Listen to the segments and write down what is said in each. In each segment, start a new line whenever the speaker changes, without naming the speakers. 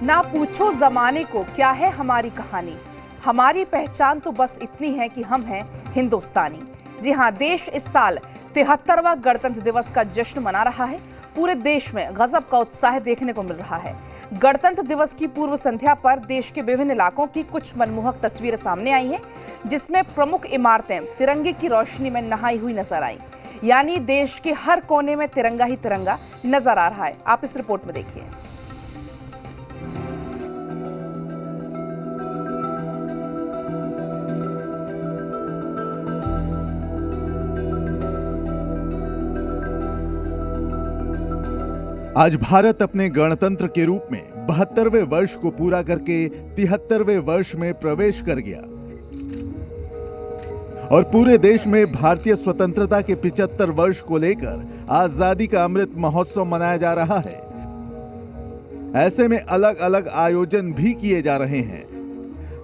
ना पूछो जमाने को क्या है हमारी कहानी, हमारी पहचान तो बस इतनी है कि हम हैं हिंदुस्तानी। जी हां, देश इस साल 73वां गणतंत्र दिवस का जश्न मना रहा है। पूरे देश में गजब का उत्साह देखने को मिल रहा है। गणतंत्र दिवस की पूर्व संध्या पर देश के विभिन्न इलाकों की कुछ मनमोहक तस्वीरें सामने आई हैं, जिसमें प्रमुख इमारतें तिरंगे की रोशनी में नहाई हुई नजर आई। यानी देश के हर कोने में तिरंगा ही तिरंगा नजर आ रहा है। आप इस रिपोर्ट में देखिए।
आज भारत अपने गणतंत्र के रूप में 72वें वर्ष को पूरा करके 73वें वर्ष में प्रवेश कर गया और पूरे देश में भारतीय स्वतंत्रता के 75 वर्ष को लेकर आजादी का अमृत महोत्सव मनाया जा रहा है। ऐसे में अलग अलग आयोजन भी किए जा रहे हैं।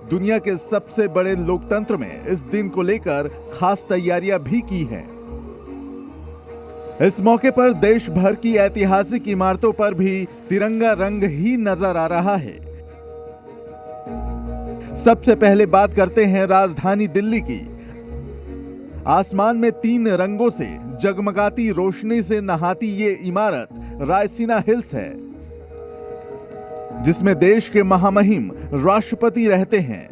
दुनिया के सबसे बड़े लोकतंत्र में इस दिन को लेकर खास तैयारियां भी की हैं। इस मौके पर देश भर की ऐतिहासिक इमारतों पर भी तिरंगा रंग ही नजर आ रहा है। सबसे पहले बात करते हैं राजधानी दिल्ली की। आसमान में 3 रंगों से जगमगाती रोशनी से नहाती ये इमारत रायसीना हिल्स है, जिसमें देश के महामहिम राष्ट्रपति रहते हैं।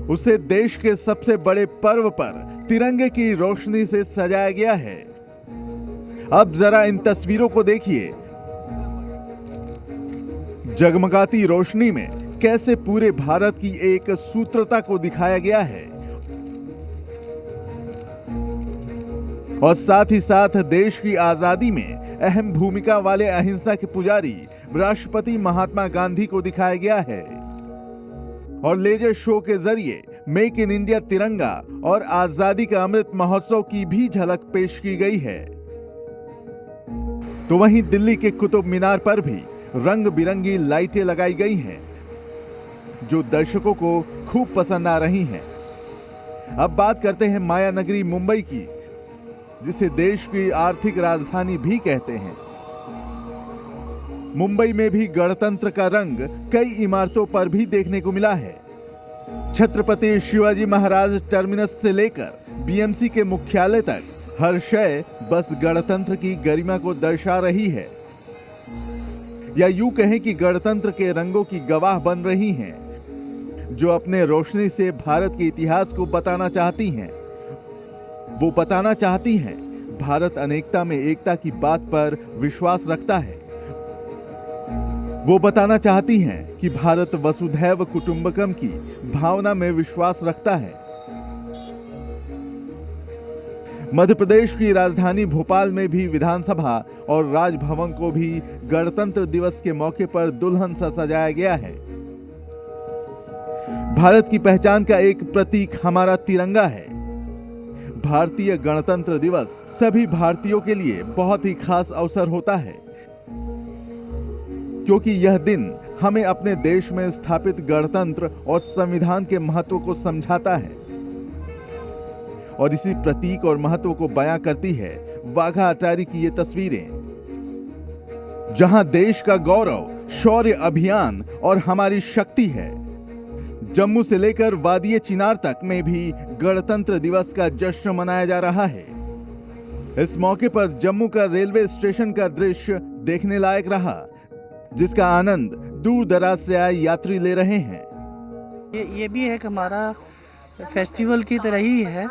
उसे देश के सबसे बड़े पर्व पर तिरंगे की रोशनी से सजाया गया है। अब जरा इन तस्वीरों को देखिए। जगमगाती रोशनी में कैसे पूरे भारत की एक सूत्रता को दिखाया गया है और साथ ही साथ देश की आजादी में अहम भूमिका वाले अहिंसा के पुजारी राष्ट्रपति महात्मा गांधी को दिखाया गया है। और लेजर शो के जरिए मेक इन इंडिया तिरंगा और आजादी का अमृत महोत्सव की भी झलक पेश की गई है। तो वहीं दिल्ली के कुतुब मीनार पर भी रंग बिरंगी लाइटें लगाई गई हैं, जो दर्शकों को खूब पसंद आ रही हैं। अब बात करते हैं माया नगरी मुंबई की, जिसे देश की आर्थिक राजधानी भी कहते हैं। मुंबई में भी गणतंत्र का रंग कई इमारतों पर भी देखने को मिला है। छत्रपति शिवाजी महाराज टर्मिनस से लेकर बीएमसी के मुख्यालय तक हर शय बस गणतंत्र की गरिमा को दर्शा रही है, या यूं कहें कि गणतंत्र के रंगों की गवाह बन रही हैं, जो अपने रोशनी से भारत के इतिहास को बताना चाहती हैं। वो बताना चाहती हैं भारत अनेकता में एकता की बात पर विश्वास रखता है। वो बताना चाहती हैं कि भारत वसुधैव कुटुंबकम की भावना में विश्वास रखता है। मध्य प्रदेश की राजधानी भोपाल में भी विधानसभा और राजभवन को भी गणतंत्र दिवस के मौके पर दुल्हन सा सजाया गया है। भारत की पहचान का एक प्रतीक हमारा तिरंगा है। भारतीय गणतंत्र दिवस सभी भारतीयों के लिए बहुत ही खास अवसर होता है, क्योंकि यह दिन हमें अपने देश में स्थापित गणतंत्र और संविधान के महत्व को समझाता है। और इसी प्रतीक और महत्व को बयां करती है वाघा अटारी की ये तस्वीरें, जहां देश का गौरव, शौर्य अभियान और हमारी शक्ति है। जम्मू से लेकर वादिये चिनार तक में भी गणतंत्र दिवस का जश्न मनाया जा रहा है। इस मौके पर जम्मू का रेलवे स्टेशन का दृश्य देखने लायक रहा, जिसका आनंद दूर दराज से आए यात्री ले रहे हैं।
ये भी एक हमारा फेस्टिवल की तरह ही है।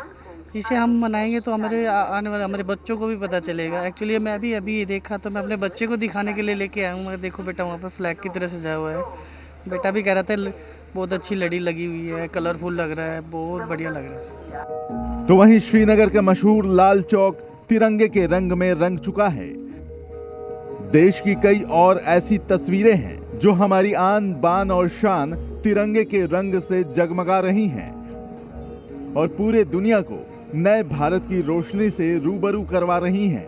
इसे हम मनाएंगे तो हमारे आने वाले हमारे बच्चों को भी पता चलेगा। एक्चुअली मैं अभी ये देखा तो मैं अपने बच्चे को दिखाने के लिए लेके आया हूँ। मैं देखो बेटा, वहाँ पर फ्लैग की तरह सजाया हुआ है। बेटा भी कह रहा था बहुत अच्छी लड़ी लगी हुई है, कलरफुल लग रहा है, बहुत बढ़िया लग रहा है।
तो वहीं श्रीनगर का मशहूर लाल चौक तिरंगे के रंग में रंग चुका है। देश की कई और ऐसी तस्वीरें हैं जो हमारी आन बान और शान तिरंगे के रंग से जगमगा रही हैं और पूरे दुनिया को नए भारत की रोशनी से रूबरू करवा रही हैं।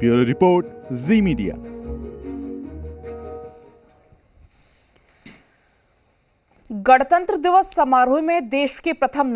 ब्यूरो रिपोर्ट, जी मीडिया।
गणतंत्र दिवस समारोह में देश के प्रथम